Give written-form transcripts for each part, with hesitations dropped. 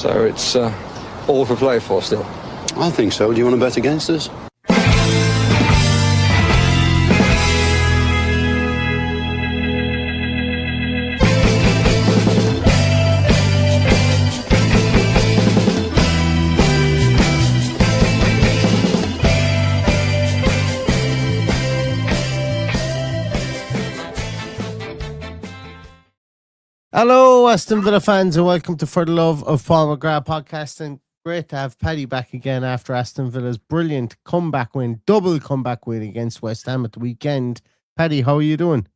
So it's all for play for still. I think so. Do you want to bet against us? Hello, Aston Villa fans, and welcome to For the Love of Paul McGrath podcast. And great to have Paddy back again after Aston Villa's brilliant comeback win, double comeback win against West Ham at the weekend. Paddy, how are you doing?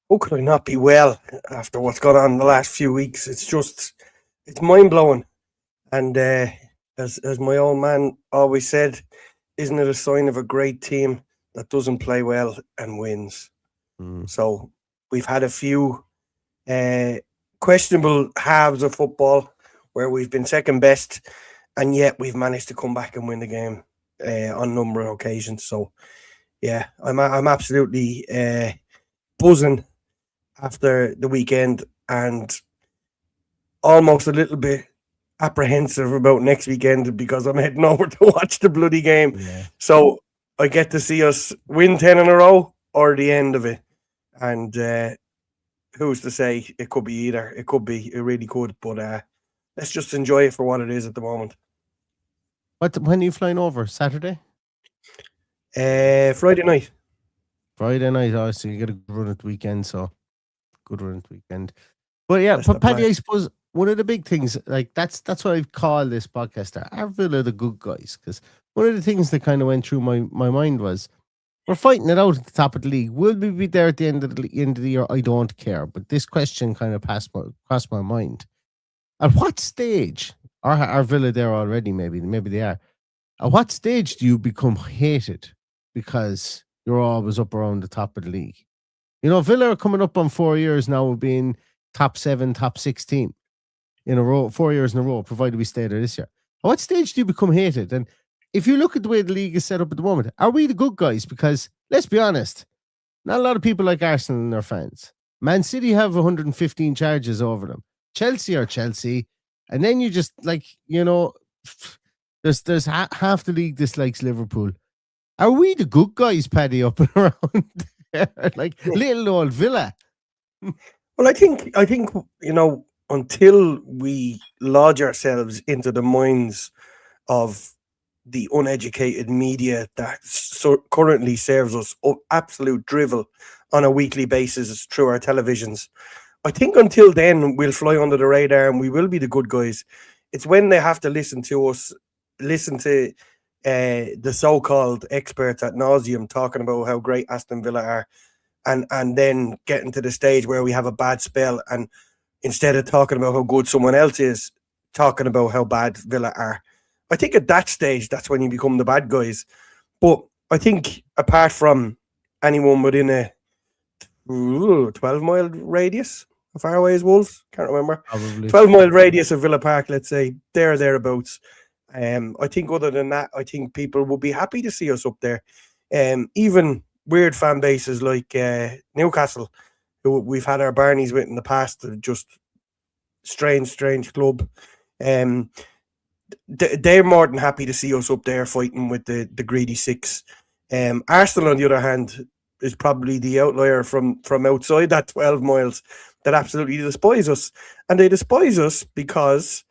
How could I not be well after what's gone on in the last few weeks? It's mind-blowing. And as my old man always said, isn't it a sign of a great team that doesn't play well and wins? So we've had a few questionable halves of football where we've been second best, and yet we've managed to come back and win the game on a number of occasions. So yeah, I'm absolutely buzzing after the weekend, and almost a little bit apprehensive about next weekend because I'm heading over to watch the bloody game. Yeah. So I get to see us win 10 in a row or the end of it. And who's to say? It could be either. It really could. But let's just enjoy it for what it is at the moment. When are you flying over? Saturday? Friday night. Friday night. Oh, so you get a good run at the weekend. But yeah, but Paddy, I suppose one of the big things, like that's what I call this podcast, are Villa the good guys? Because one of the things that kind of went through my mind was, we're fighting it out at the top of the league. Will we be there at the end of the year? I don't care. But this question kind of crossed my mind. At what stage are Villa there already? Maybe they are. At what stage do you become hated because you're always up around the top of the league? You know, Villa are coming up on 4 years now of being top 7, top 6 team in a row, 4 years in a row, provided we stay there this year. At what stage do you become hated? And if you look at the way the league is set up at the moment, are we the good guys? Because let's be honest, not a lot of people like Arsenal and their fans. Man City have 115 charges over them. Chelsea are Chelsea. And then you just, like, you know, there's half the league dislikes Liverpool. Are we the good guys, Paddy, up and around there? Like little old Villa? Well, I think, you know, until we lodge ourselves into the minds of the uneducated media that currently serves us absolute drivel on a weekly basis through our televisions, I think until then we'll fly under the radar and we will be the good guys. It's when they have to listen to us, listen to the so-called experts ad nauseum talking about how great Aston Villa are, and then getting to the stage where we have a bad spell, and instead of talking about how good someone else is, talking about how bad Villa are. I think at that stage, that's when you become the bad guys. But I think apart from anyone within a 12-mile radius, how far away is Wolves? Can't remember. 12-mile radius of Villa Park, let's say, thereabouts. I think other than that, I think people will be happy to see us up there. Even weird fan bases like Newcastle, who we've had our Barneys with in the past, are just strange club. They're more than happy to see us up there fighting with the greedy six. Arsenal, on the other hand, is probably the outlier from outside that 12 miles that absolutely despise us. And they despise us because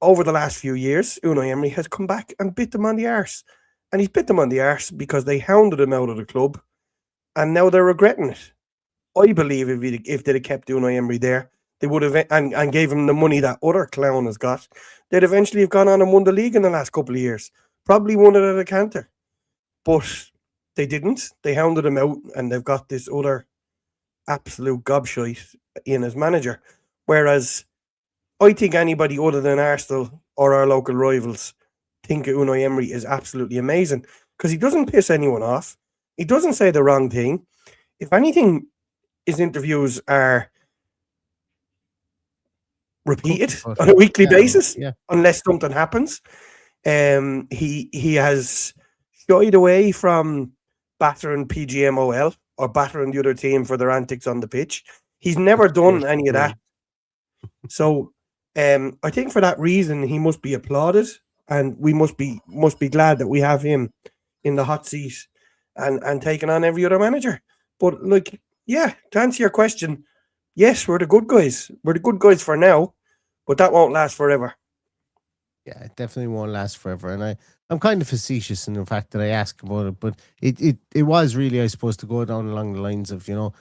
over the last few years, Unai Emery has come back and bit them on the arse. And he's bit them on the arse because they hounded him out of the club, and now they're regretting it. I believe if they'd have kept Unai Emery there, they would have and gave him the money that other clown has got, they'd eventually have gone on and won the league in the last couple of years. Probably won it at a canter. But they didn't. They hounded him out, and they've got this other absolute gobshite in as manager. Whereas I think anybody other than Arsenal or our local rivals think Unai Emery is absolutely amazing because he doesn't piss anyone off. He doesn't say the wrong thing. If anything, his interviews are repeated on a weekly basis, unless something happens. He has shied away from battering PGMOL or battering the other team for their antics on the pitch. He's never done any of that. So I think for that reason he must be applauded, and we must be glad that we have him in the hot seat and taking on every other manager. But like, yeah, to answer your question, yes, we're the good guys. We're the good guys for now, but that won't last forever. Yeah, it definitely won't last forever. And I'm kind of facetious in the fact that I ask about it, but it was really, I suppose, to go down along the lines of, you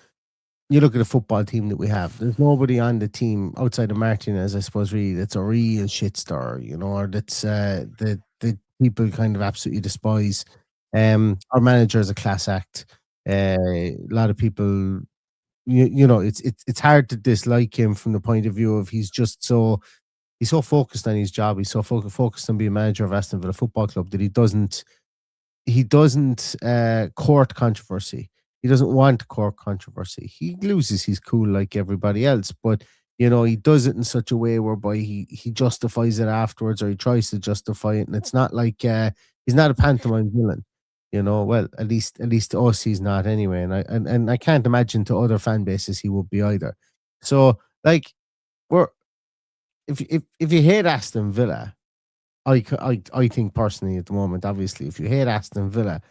look at the football team that we have. There's nobody on the team outside of Martinez, I suppose, really, that's a real shit star, or that's the people kind of absolutely despise. Our manager is a class act. A lot of people, it's hard to dislike him from the point of view of he's so focused on his job. He's so focused on being manager of Aston Villa Football Club that he doesn't court controversy. He doesn't want to court controversy. He loses his cool like everybody else, but he does it in such a way whereby he justifies it afterwards, or he tries to justify it, and it's not like he's not a pantomime villain. Well, at least to us he's not anyway, and I can't imagine to other fan bases he would be either. So like we're if you hate Aston Villa, I think personally at the moment, obviously, if you hate Aston Villa,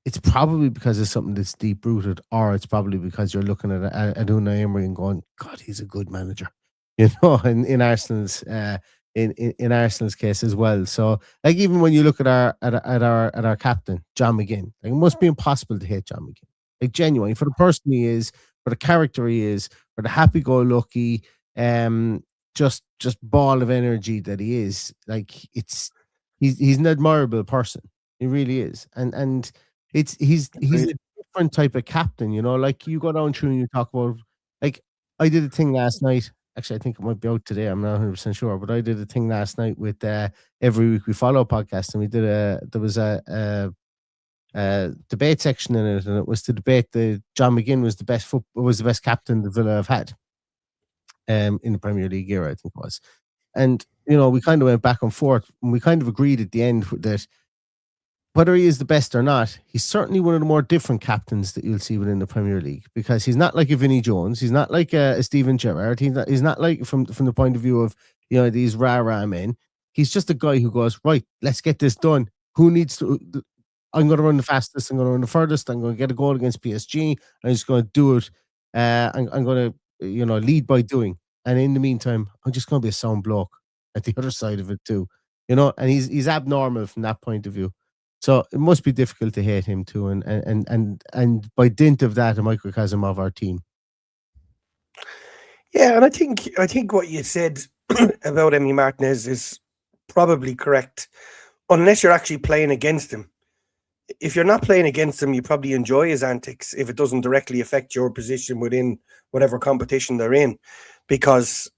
it's probably because of something that's deep rooted, or it's probably because you're looking at Unai Emery and going, God, he's a good manager, in Arsenal's in Arsenal's case as well. So like even when you look at our captain, John McGinn, like, it must be impossible to hate John McGinn. Like genuinely, for the person he is, for the character he is, for the happy-go-lucky, just ball of energy that he is. Like he's an admirable person. He really is, and he's a different type of captain. Like you go down through and you talk about, like, I did a thing last night. Actually, I think it might be out today. I'm not 100% sure, but I did a thing last night with Every Week We Follow podcast, and we did there was a debate section in it, and it was to debate that John McGinn was the best captain the Villa have had in the Premier League era, I think it was. And we kind of went back and forth, and we kind of agreed at the end that whether he is the best or not, he's certainly one of the more different captains that you'll see within the Premier League, because he's not like a Vinnie Jones, he's not like a Steven Gerrard, he's not like from the point of view of these rah men. He's just a guy who goes, right, let's get this done. Who needs to? I'm going to run the fastest. I'm going to run the furthest. I'm going to get a goal against PSG. I'm just going to do it. I'm going to lead by doing. And in the meantime, I'm just going to be a sound bloke at the other side of it too. And he's abnormal from that point of view. So it must be difficult to hate him too, and by dint of that, a microcosm of our team. Yeah, and I think what you said about Emi Martinez is probably correct, unless you're actually playing against him. If you're not playing against him, you probably enjoy his antics if it doesn't directly affect your position within whatever competition they're in, because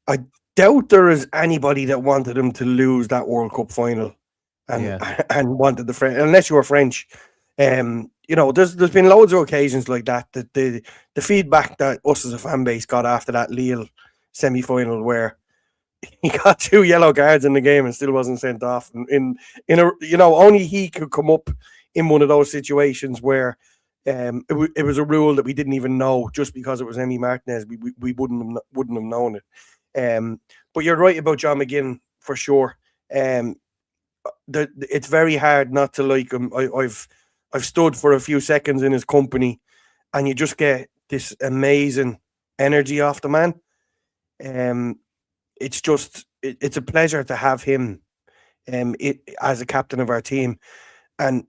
I doubt there is anybody that wanted him to lose that World Cup final. And wanted the French, unless you were French. There's been loads of occasions like that. That the feedback that us as a fan base got after that Lille semi-final, where he got 2 yellow cards in the game and still wasn't sent off. Only he could come up in one of those situations where it was a rule that we didn't even know, just because it was Emi Martinez. We wouldn't have known it. But you're right about John McGinn for sure. It's very hard not to like him. I've stood for a few seconds in his company, and you just get this amazing energy off the man. It's a pleasure to have him as a captain of our team. And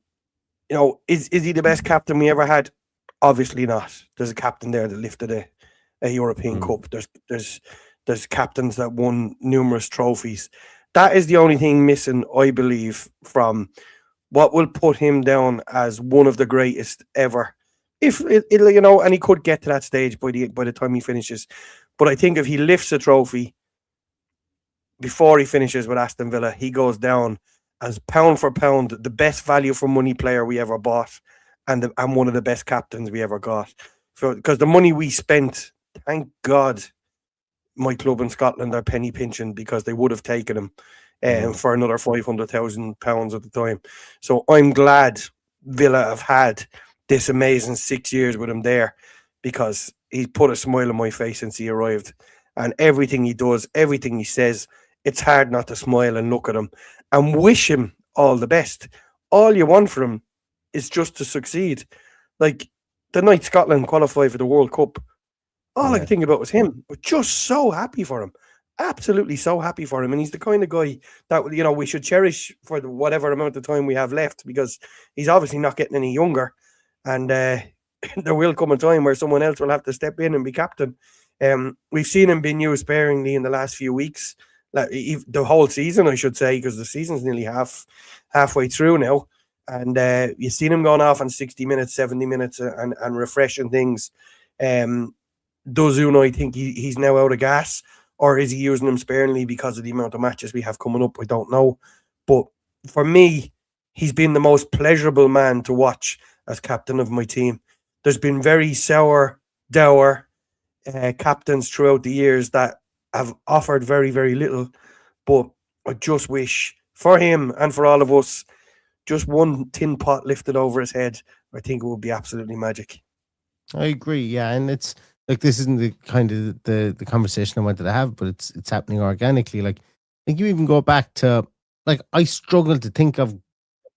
is he the best captain we ever had? Obviously not. There's a captain there that lifted a European Cup. There's captains that won numerous trophies. That is the only thing missing, I believe, from what will put him down as one of the greatest ever. And he could get to that stage by the time he finishes. But I think if he lifts a trophy before he finishes with Aston Villa, he goes down as, pound for pound, the best value for money player we ever bought, and one of the best captains we ever got. Because the money we spent, thank God, my club in Scotland are penny pinching, because they would have taken him for another £500,000 at the time. So I'm glad Villa have had this amazing 6 years with him there, because he put a smile on my face since he arrived. and everything he does, everything he says, it's hard not to smile and look at him and wish him all the best. All you want from him is just to succeed. Like the night Scotland qualified for the World Cup, all I could think about was him. But just so happy for him. Absolutely so happy for him. And he's the kind of guy that, we should cherish for whatever amount of time we have left, because he's obviously not getting any younger. And there will come a time where someone else will have to step in and be captain. We've seen him being used sparingly in the last few weeks, like the whole season, I should say, because the season's nearly halfway through now. And you've seen him going off on 60 minutes, 70 minutes and refreshing things. Does Unai think he's now out of gas, or is he using him sparingly because of the amount of matches we have coming up? I don't know. But for me, he's been the most pleasurable man to watch as captain of my team. There's been very sour, dour captains throughout the years that have offered very, very little. But I just wish for him and for all of us, just one tin pot lifted over his head. I think it would be absolutely magic. I agree. Yeah, and it's like, this isn't the kind of the conversation I wanted to have, but it's happening organically. Like you even go back to, like, I struggle to think of,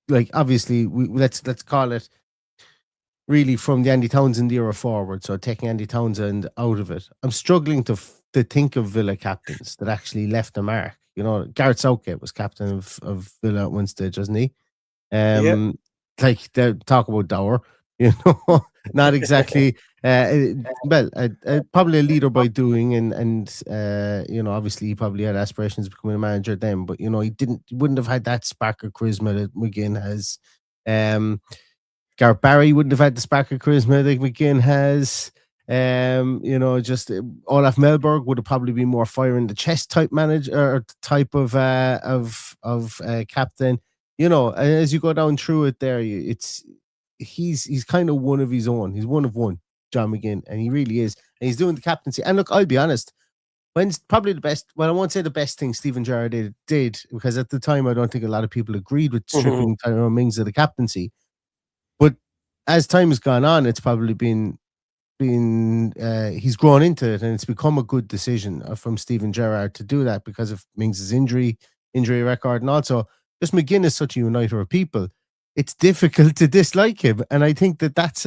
like, obviously let's call it really from the Andy Townsend era forward. So taking Andy Townsend out of it, I'm struggling to think of Villa captains that actually left a mark. Gareth Southgate was captain of Villa at one stage, wasn't he? Like, they talk about dour, not exactly. Probably a leader by doing, and obviously he probably had aspirations of becoming a manager then, but he wouldn't have had that spark of charisma that McGinn has. Gareth Barry wouldn't have had the spark of charisma that McGinn has. Just Olaf Melberg would have probably been more fire in the chest type manager, or type of captain. As you go down through it there, he's kind of one of his own. He's one of one, John McGinn, and he really is. And he's doing the captaincy. And look, I'll be honest, when's probably the best, well, I won't say the best thing Stephen Gerrard did, because at the time I don't think a lot of people agreed with stripping Tyrone Mings of the captaincy. But as time has gone on, it's probably been he's grown into it, and it's become a good decision from Stephen Gerrard to do that because of Mings' injury record, and also just McGinn is such a uniter of people. It's difficult to dislike him, and I think that's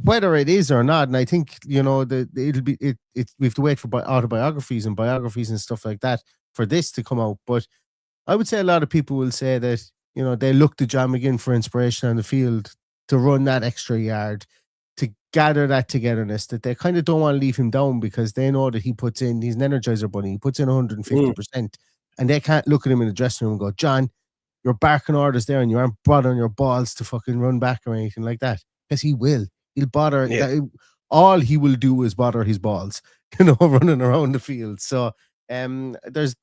whether it is or not. And I think we have to wait for autobiographies and biographies and stuff like that for this to come out. But I would say a lot of people will say that they look to John McGinn for inspiration on the field to run that extra yard, to gather that togetherness, that they kind of don't want to leave him down, because they know that he's an energizer bunny. He puts in 150%, and they can't look at him in the dressing room and go, John, you're barking orders there and you aren't bothering your balls to fucking run back or anything like that. Because he will. He'll bother. Yeah. All he will do is bother his balls, running around the field. So there's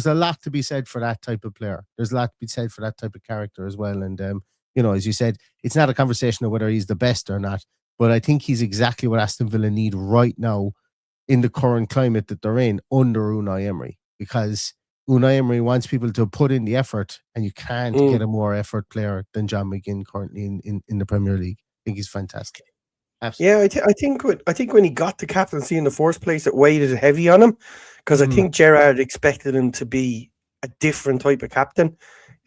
a lot to be said for that type of player. There's a lot to be said for that type of character as well. And as you said, it's not a conversation of whether he's the best or not, but I think he's exactly what Aston Villa need right now in the current climate that they're in under Unai Emery, because Unai Emery wants people to put in the effort, and you can't get a more effort player than John McGinn currently in the Premier League. I think he's fantastic. Absolutely. Yeah, I think when he got the captaincy in the first place, it weighed heavy on him, because I think Gerrard expected him to be a different type of captain.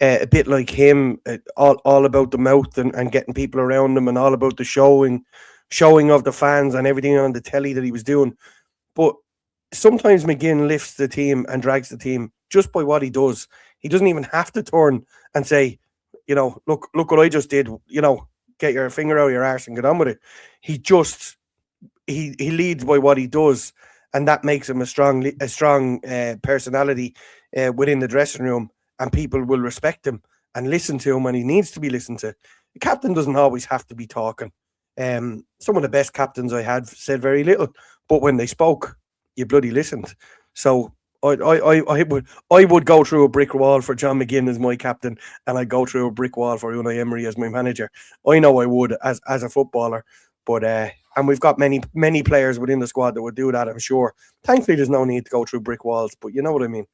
A bit like him, all about the mouth and getting people around him, and all about the showing of the fans and everything on the telly that he was doing. But sometimes McGinn lifts the team and drags the team just by what he does. He doesn't even have to turn and say, look what I just did, get your finger out of your arse and get on with it. He leads by what he does, and that makes him a strong personality within the dressing room. And people will respect him and listen to him when he needs to be listened to. The captain doesn't always have to be talking. Some of the best captains I had said very little, but when they spoke, you bloody listened. So I would go through a brick wall for John McGinn as my captain, and I'd go through a brick wall for Unai Emery as my manager. I know I would as a footballer, but and we've got many players within the squad that would do that, I'm sure. Thankfully, there's no need to go through brick walls, but you know what I mean.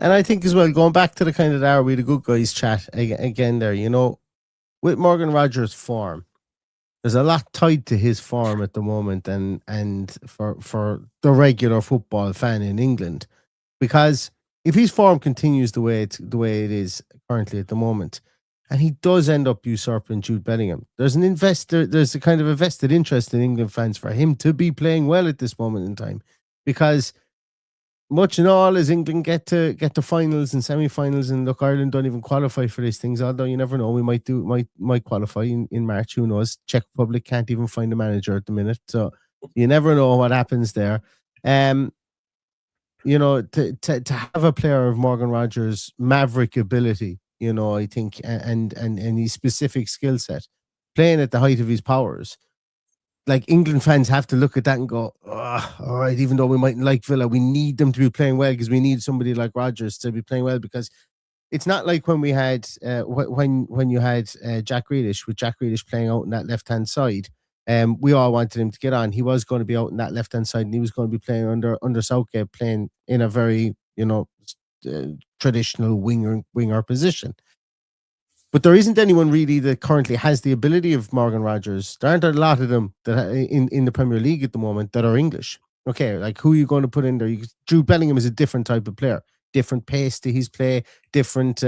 And I think as well, going back to the kind of Are We the Good Guys chat again there, with Morgan Rogers' form, there's a lot tied to his form at the moment, and for the regular football fan in England, because if his form continues the way it is currently at the moment, and he does end up usurping Jude Bellingham, there's a kind of a vested interest in England fans for him to be playing well at this moment in time, because much and all as England get to finals and semi-finals, and look, Ireland don't even qualify for these things, although you never know, we might qualify in March, who knows. Czech Republic can't even find a manager at the minute, so you never know what happens there. You know, to have a player of Morgan Rogers' maverick ability, you know, I think, and his specific skill set, playing at the height of his powers, like, England fans have to look at that and go, oh, all right, even though we mightn't like Villa, we need them to be playing well, because we need somebody like Rodgers to be playing well, because it's not like when we had when you had Jack Grealish, with Jack Grealish playing out on that left-hand side. We all wanted him to get on. He was going to be out on that left-hand side, and he was going to be playing under Southgate, playing in a very, you know, traditional winger position. But there isn't anyone really that currently has the ability of Morgan Rogers. There aren't a lot of them that in the Premier League at the moment that are English. Okay, like, who are you going to put in there? Jude Bellingham is a different type of player, different pace to his play, different.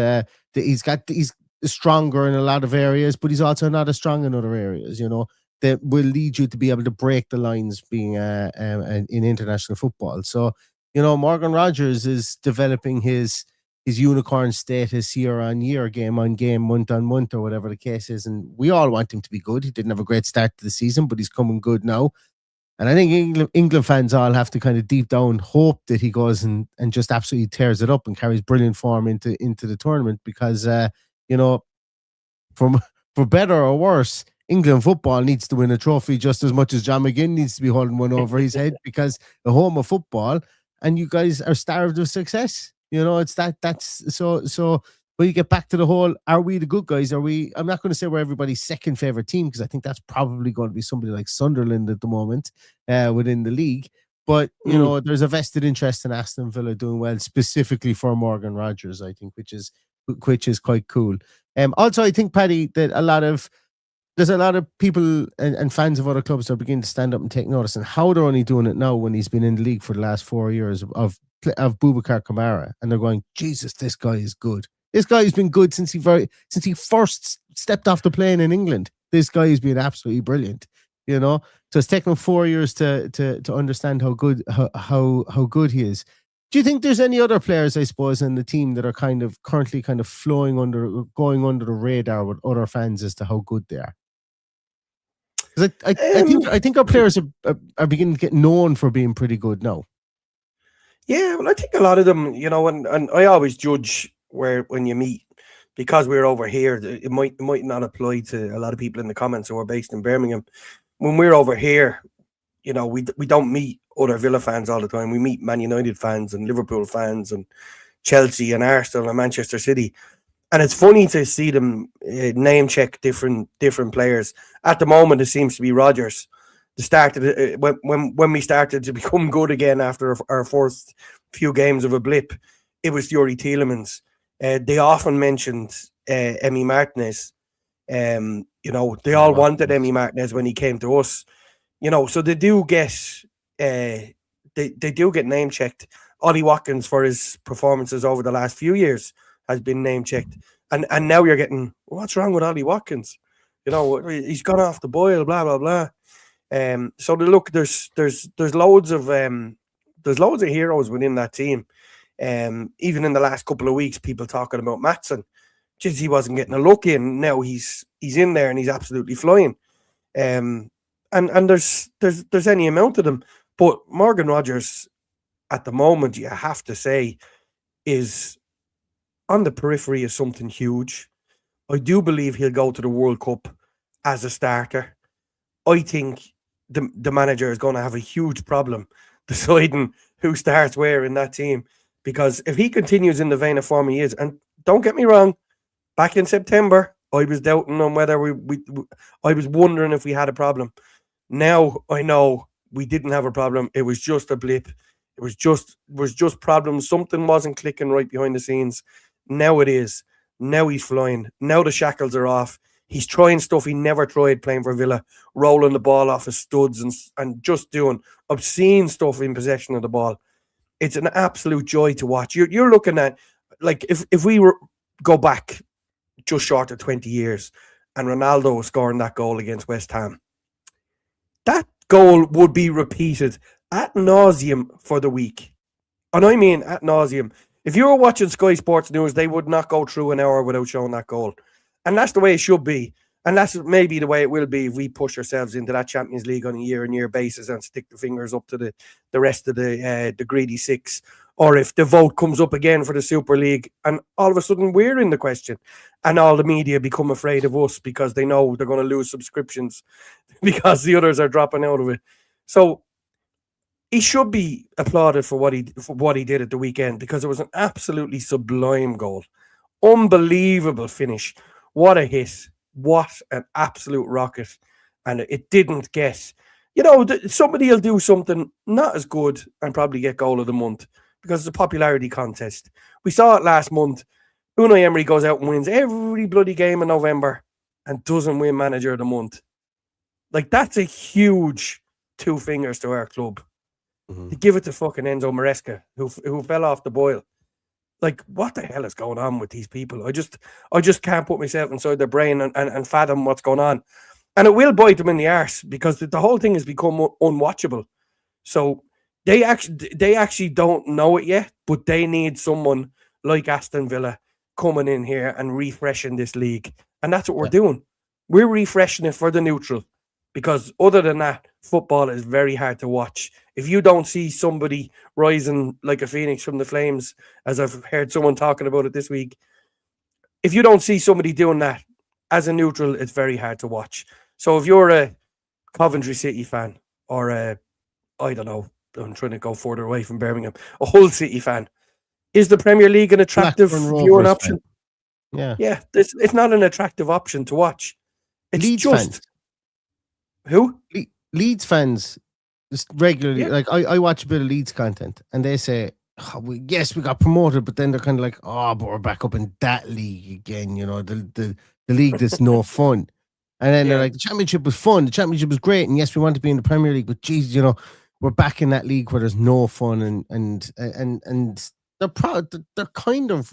He's stronger in a lot of areas, but he's also not as strong in other areas. You know, that will lead you to be able to break the lines being in international football. So, you know, Morgan Rogers is developing his unicorn status year on year, game on game, month on month, or whatever the case is. And we all want him to be good. He didn't have a great start to the season, but he's coming good now. And I think England fans all have to kind of deep down hope that he goes and just absolutely tears it up and carries brilliant form into the tournament, because, you know, for better or worse, England football needs to win a trophy just as much as John McGinn needs to be holding one over his head, because the home of football, and you guys are starved of success. You know, it's that's so when you get back to the whole, are we the good guys? I'm not going to say we're everybody's second favorite team, because I think that's probably going to be somebody like Sunderland at the moment within the league. But, you know, there's a vested interest in Aston Villa doing well, specifically for Morgan Rogers, I think, which is quite cool. Also, I think, Paddy, that there's a lot of people and fans of other clubs that are beginning to stand up and take notice, and how they're only doing it now when he's been in the league for the last 4 years of Boubacar Kamara, and they're going, Jesus, this guy is good. This guy has been good since he first stepped off the plane in England. This guy has been absolutely brilliant. You know, so it's taken him 4 years to understand how good good he is. Do you think there's any other players, I suppose, in the team that are currently going under the radar with other fans as to how good they are? Because I think our players are beginning to get known for being pretty good now. Yeah, well, I think a lot of them, you know, and I always judge when you meet, because we're over here, it might not apply to a lot of people in the comments who are based in Birmingham. When we're over here, you know, we don't meet other Villa fans all the time. We meet Man United fans and Liverpool fans and Chelsea and Arsenal and Manchester City. And it's funny to see them name check different players. At the moment, it seems to be Rodgers. When we started to become good again after our first few games of a blip, it was Yuri Tielemans. They often mentioned Emi Martinez. You know, they all wanted Emi Martinez when he came to us. You know, so they do get name checked. Ollie Watkins, for his performances over the last few years, has been name checked, and now you're getting, what's wrong with Ollie Watkins? You know, he's gone off the boil, blah blah blah. So look, there's loads of heroes within that team. Even in the last couple of weeks, people talking about Maatsen. Just he wasn't getting a look in. Now he's in there and he's absolutely flying. And there's any amount of them, but Morgan Rogers, at the moment, you have to say, is on the periphery of something huge. I do believe he'll go to the World Cup as a starter. I think the manager is going to have a huge problem deciding who starts where in that team, because if he continues in the vein of form he is, and don't get me wrong, back in September, I was doubting on whether I was wondering if we had a problem. Now I know we didn't have a problem. It was just a blip. It was just problems. Something wasn't clicking right behind the scenes. Now it is. Now he's flying. Now the shackles are off. He's trying stuff he never tried playing for Villa, rolling the ball off his studs and just doing obscene stuff in possession of the ball. It's an absolute joy to watch. You're looking at, like, if we go back just short of 20 years and Ronaldo was scoring that goal against West Ham, that goal would be repeated ad nauseum for the week. And I mean ad nauseum. If you were watching Sky Sports News, they would not go through an hour without showing that goal. And that's the way it should be. And that's maybe the way it will be if we push ourselves into that Champions League on a year-on-year basis and stick the fingers up to the rest of the greedy six. Or if the vote comes up again for the Super League and all of a sudden we're in the question and all the media become afraid of us because they know they're going to lose subscriptions because the others are dropping out of it. So he should be applauded for what he did at the weekend, because it was an absolutely sublime goal. Unbelievable finish. What a hit. What an absolute rocket. And it didn't get, somebody will do something not as good and probably get goal of the month because it's a popularity contest. We saw it last month. Unai Emery goes out and wins every bloody game in November and doesn't win manager of the month. Like, that's a huge 2 fingers to our club. To give it to fucking Enzo Maresca, who fell off the boil. Like, what the hell is going on with these people? I just can't put myself inside their brain and fathom what's going on. And it will bite them in the arse because the whole thing has become unwatchable. So they actually don't know it yet, but they need someone like Aston Villa coming in here and refreshing this league. And that's what we're doing. We're refreshing it for the neutral, because other than that, football is very hard to watch. If you don't see somebody rising like a phoenix from the flames, as I've heard someone talking about it this week, if you don't see somebody doing that as a neutral, it's very hard to watch. So if you're a Coventry City fan or I don't know, I'm trying to go further away from Birmingham, a Hull City fan, is the Premier League an attractive viewing option? Yeah. Yeah, it's not an attractive option to watch. It's Leeds just... fans. Who? Leeds fans just regularly, like I watch a bit of Leeds content and they say, we got promoted, but then they're kind of like, but we're back up in that league again, the league that's no fun. And then they're like, the championship was fun, the championship was great, and yes, we want to be in the Premier League, but geez, we're back in that league where there's no fun, and they're proud. They're kind of,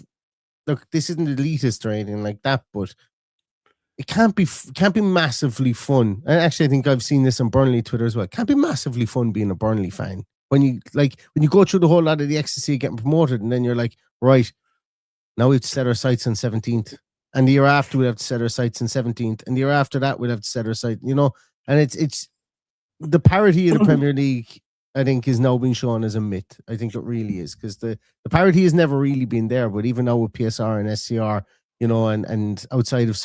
look, this isn't elitist or anything like that, but it can't be massively fun. And actually, I think I've seen this on Burnley Twitter as well. It can't be massively fun being a Burnley fan when you go through the whole lot of the ecstasy of getting promoted, and then you're like, right, now we have to set our sights on 17th, and the year after we have to set our sights on 17th, and the year after that we'll have to set our sights. And it's the parity of the Premier League, I think, is now being shown as a myth. I think it really is, because the parity has never really been there. But even now with PSR and SCR, and outside of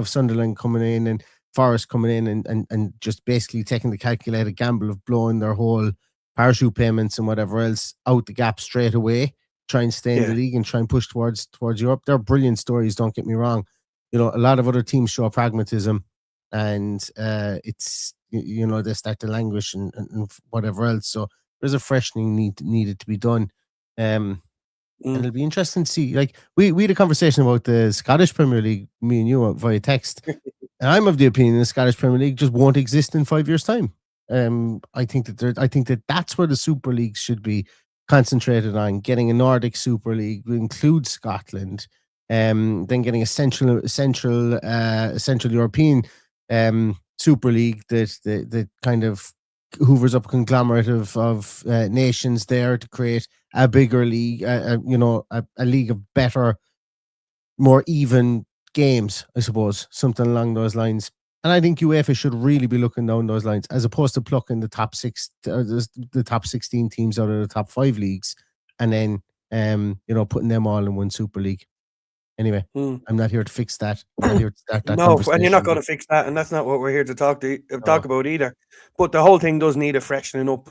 Sunderland coming in and Forest coming in and just basically taking the calculated gamble of blowing their whole parachute payments and whatever else out the gap straight away, try and stay in the league and try and push towards Europe. They're brilliant stories, don't get me wrong. A lot of other teams show pragmatism, and it's they start to languish and whatever else. So there's a freshening needed to be done. And it'll be interesting to see. Like, we had a conversation about the Scottish Premier League, me and you, via text. And I'm of the opinion the Scottish Premier League just won't exist in 5 years' time. I think that that's where the Super Leagues should be concentrated on, getting a Nordic Super League, include Scotland, then getting a central European Super League that kind of hoovers up a conglomerate of nations there to create a bigger league, a league of better, more even games, I suppose, something along those lines. And I think UEFA should really be looking down those lines, as opposed to plucking the top 16 teams out of the top 5 leagues and then putting them all in one Super League. Anyway, I'm not here to fix that. I'm not here to start that. No, and you're not going to fix that, and that's not what we're here to talk about either. But the whole thing does need a freshening up,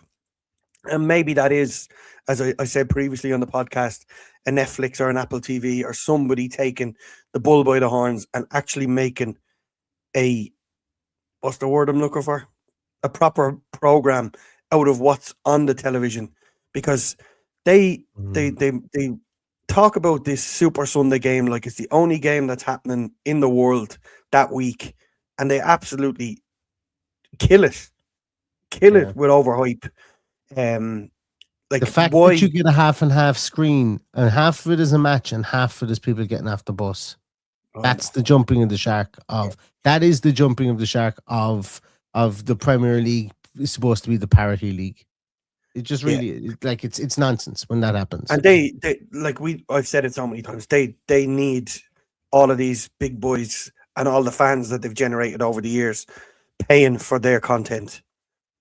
and maybe that is, as I said previously on the podcast, a Netflix or an Apple TV or somebody taking the bull by the horns and actually making what's the word I'm looking for? A proper program out of what's on the television, because they talk about this Super Sunday game like it's the only game that's happening in the world that week, and they absolutely kill it with overhype. Like The fact why? that you get a half and half screen, and half of it is a match, and half of it is people getting off the bus. That's the jumping of the shark of. That is the jumping of the shark of the Premier League. Is supposed to be the parity league. It just really like it's nonsense when that happens. And they like I've said it so many times. They need all of these big boys and all the fans that they've generated over the years paying for their content,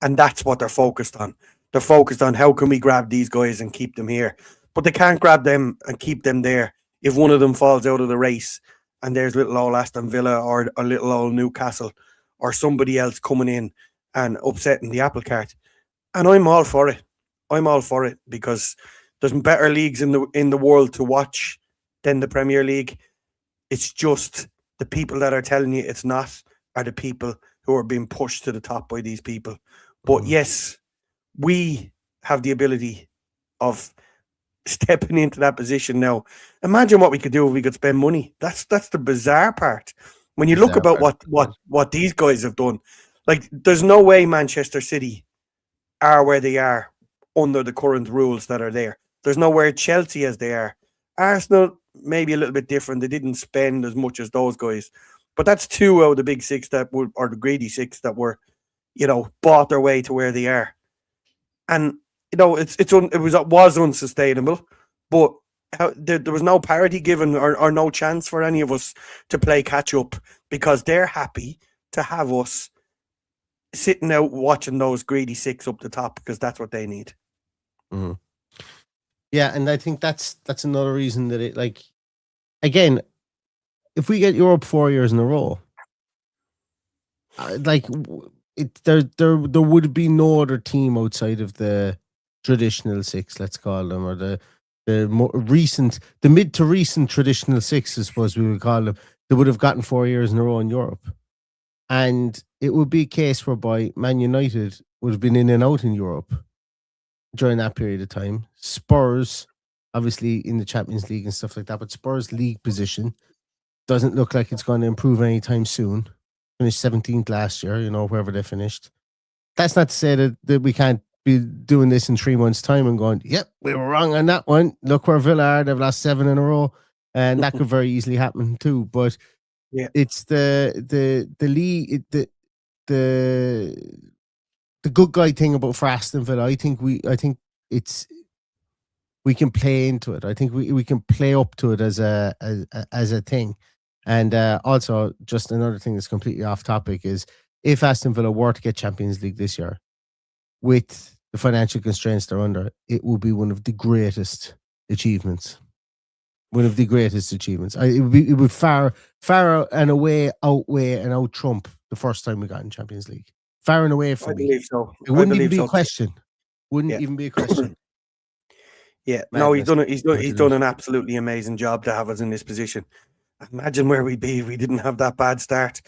and that's what they're focused on. They're focused on how can we grab these guys and keep them here, but they can't grab them and keep them there if one of them falls out of the race and there's little old Aston Villa or a little old Newcastle or somebody else coming in and upsetting the apple cart. And I'm all for it. I'm all for it because there's better leagues in the world to watch than the Premier League. It's just the people that are telling you it's not are the people who are being pushed to the top by these people. But yes, we have the ability of stepping into that position now. Imagine what we could do if we could spend money. That's the bizarre part. When you look about what these guys have done, like there's no way Manchester City are where they are under the current rules that are there. There's nowhere Chelsea as they are. Arsenal, maybe a little bit different. They didn't spend as much as those guys. But that's two out of the big six or the greedy six that were, bought their way to where they are. And, it was unsustainable. But there was no parity given or no chance for any of us to play catch up because they're happy to have us sitting out watching those greedy six up the top because that's what they need. Mm-hmm. Yeah, and I think that's another reason that it, like, again, if we get Europe 4 years in a row, there would be no other team outside of the traditional six, let's call them, or the mid to recent traditional six, I suppose we would call them, that would have gotten 4 years in a row in Europe. And it would be a case whereby Man United would have been in and out in Europe during that period of time. Spurs, obviously in the Champions League and stuff like that, but Spurs' league position doesn't look like it's going to improve anytime soon. Finished 17th last year, wherever they finished. That's not to say that we can't be doing this in 3 months' time and going, yep, we were wrong on that one. Look where Villa are. They've lost 7 in a row. And that could very easily happen too. But it's the league, the good guy thing about for Aston Villa. I think we can play into it. I think we can play up to it as a thing. And also, just another thing that's completely off topic is if Aston Villa were to get Champions League this year, with the financial constraints they're under, it will be one of the greatest achievements. One of the greatest achievements. It would far and away outweigh and out trump the first time we got in Champions League. Far and away from me. I believe so. It wouldn't even be a question. Wouldn't even be a question. Yeah, no, he's done an absolutely amazing job to have us in this position. Imagine where we'd be if we didn't have that bad start.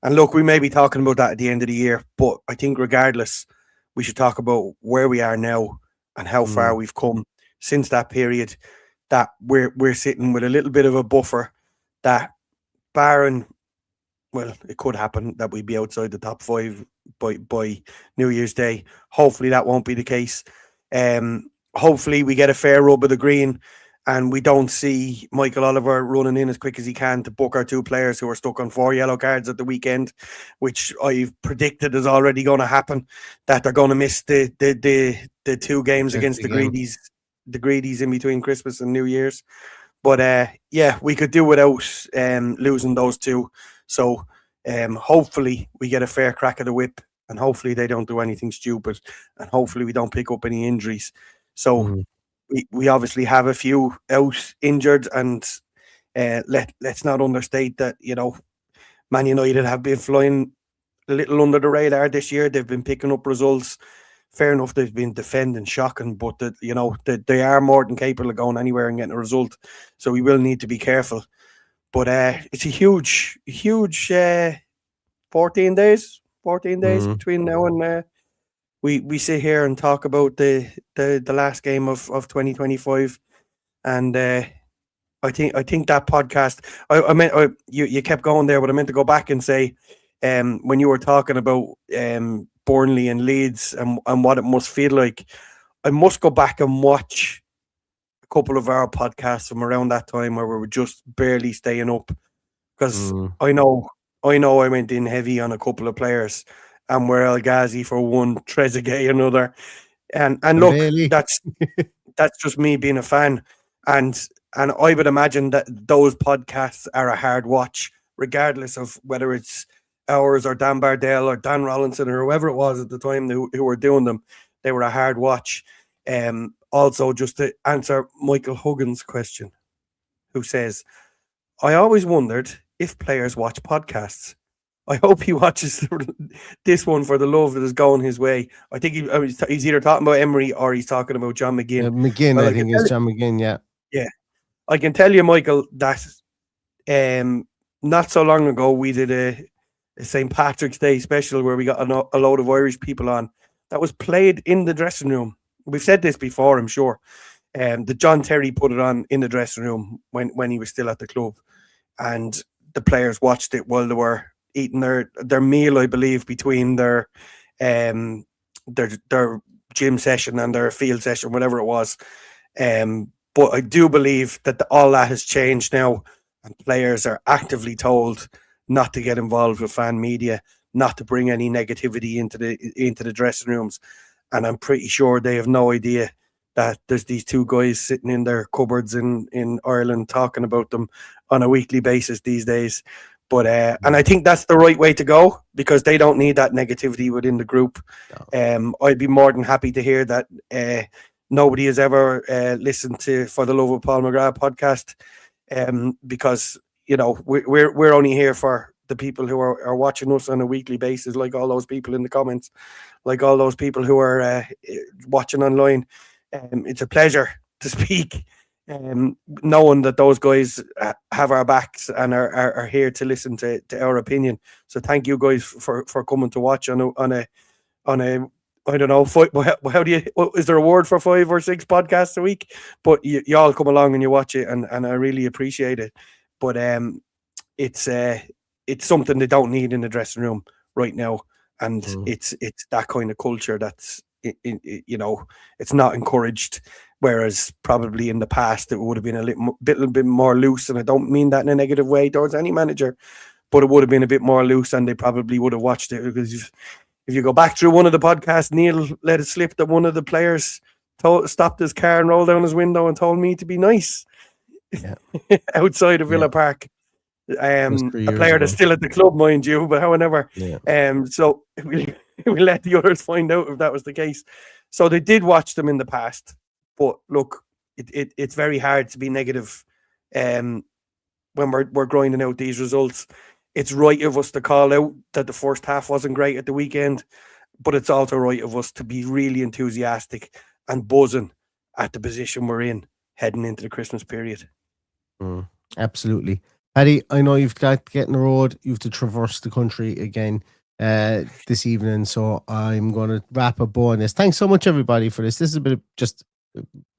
And look, we may be talking about that at the end of the year, but I think regardless, we should talk about where we are now and how far we've come since that period. That we're sitting with a little bit of a buffer that, barring, well, it could happen that we'd be outside the top 5 by New Year's Day. Hopefully that won't be the case. Hopefully we get a fair rub of the green and we don't see Michael Oliver running in as quick as he can to book our 2 players who are stuck on 4 yellow cards at the weekend, which I've predicted is already going to happen, that they're going to miss the 2 games against the Greedies in between Christmas and New Year's. But we could do without losing those 2. So hopefully we get a fair crack of the whip and hopefully they don't do anything stupid and hopefully we don't pick up any injuries. So we obviously have a few out injured and let's not understate that, Man United have been flying a little under the radar this year. They've been picking up results. Fair enough, they've been defending shocking, but they are more than capable of going anywhere and getting a result. So we will need to be careful. But it's a huge 14 days between now and we sit here and talk about the last game of 2025. And I think that podcast. I meant you kept going there, but I meant to go back and say, when you were talking about Burnley and Leeds and what it must feel like, I must go back and watch a couple of our podcasts from around that time where we were just barely staying up, because I know I went in heavy on a couple of players, and we're El Ghazi for one, Trezeguet another, and look, Really? that's just me being a fan, and I would imagine that those podcasts are a hard watch, regardless of whether it's ours or Dan Bardell or Dan Rollinson or whoever it was at the time who were doing them. They were a hard watch. Also, just to answer Michael Huggins' question, who says, I always wondered if players watch podcasts. I hope he watches this one for the love that is going his way. I think he's either talking about Emery or he's talking about John McGinn. McGinn, well, I think it's John McGinn, yeah. Yeah. I can tell you, Michael, that not so long ago we did a St. Patrick's Day special where we got a load of Irish people on that was played in the dressing room. We've said this before, I'm sure. The John Terry put it on in the dressing room when he was still at the club, and the players watched it while they were eating their meal, I believe, between their gym session and their field session, whatever it was. But I do believe that all that has changed now, and players are actively told not to get involved with fan media, not to bring any negativity into the dressing rooms. And I'm pretty sure they have no idea that there's these two guys sitting in their cupboards in Ireland talking about them on a weekly basis these days. But and I think that's the right way to go, because they don't need that negativity within the group. No. I'd be more than happy to hear that nobody has ever listened to For the Love of Paul McGrath podcast, because we're only here for the people who are watching us on a weekly basis, like all those people in the comments, like all those people who are watching online. It's a pleasure to speak, knowing that those guys have our backs and are here to listen to our opinion. So thank you guys for coming to watch on a I don't know, how do you, is there a word for 5 or 6 podcasts a week? But you all come along and you watch it, and I really appreciate it. But it's something they don't need in the dressing room right now, and it's that kind of culture that's it's not encouraged. Whereas probably in the past it would have been a little bit more loose, and I don't mean that in a negative way towards any manager, but it would have been a bit more loose, and they probably would have watched it. Because if you go back through one of the podcasts, Neil let it slip that one of the players stopped his car and rolled down his window and told me to be nice outside of Villa Park. A player that's still at the club, mind you, but however, so we let the others find out if that was the case. So they did watch them in the past, but look, it's very hard to be negative when we're grinding out these results. It's right of us to call out that the first half wasn't great at the weekend, but it's also right of us to be really enthusiastic and buzzing at the position we're in heading into the Christmas period. Absolutely. Paddy, I know you've got to get on the road. You have to traverse the country again this evening, so I'm going to wrap a bow on this. Thanks so much, everybody, for this. This is a bit of just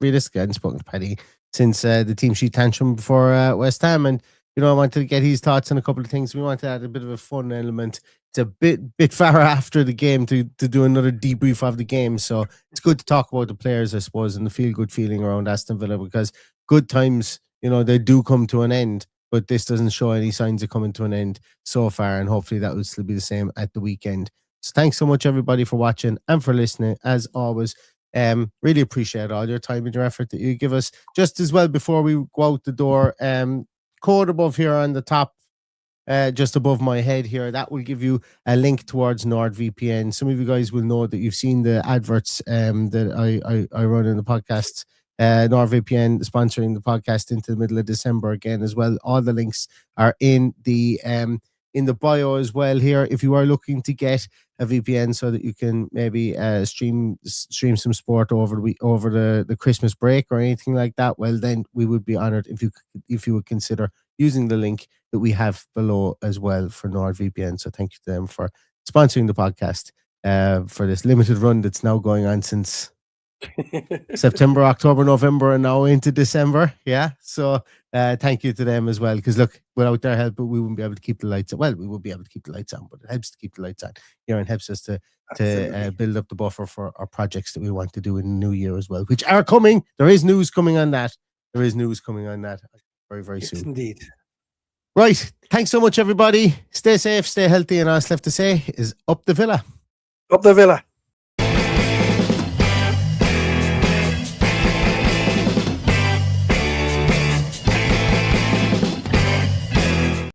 realistic. I hadn't spoken to Paddy since the team sheet tantrum before West Ham, and I wanted to get his thoughts on a couple of things. We wanted to add a bit of a fun element. It's a bit far after the game to do another debrief of the game, so it's good to talk about the players, I suppose, and the feel-good feeling around Aston Villa, because good times, they do come to an end, but this doesn't show any signs of coming to an end so far, and hopefully that will still be the same at the weekend. So thanks so much, everybody, for watching and for listening, as always. Really appreciate all your time and your effort that you give us. Just as well, before we go out the door, code above here on the top, just above my head here, that will give you a link towards NordVPN. Some of you guys will know that you've seen the adverts that I run in the podcast. NordVPN sponsoring the podcast into the middle of December again as well. All the links are in the bio as well here. If you are looking to get a VPN so that you can maybe stream some sport over the Christmas break or anything like that, well, then we would be honored if you would consider using the link that we have below as well for NordVPN. So thank you to them for sponsoring the podcast for this limited run that's now going on since September, October, November, and now into December. Yeah. So thank you to them as well. Because look, without their help, we wouldn't be able to keep the lights on. Well, we would be able to keep the lights on, but it helps to keep the lights on here and helps us to build up the buffer for our projects that we want to do in the new year as well, which are coming. There is news coming on that. Very, very soon. Yes, indeed. Right. Thanks so much, everybody. Stay safe, stay healthy, and all that's left to say is up the villa. Up the villa.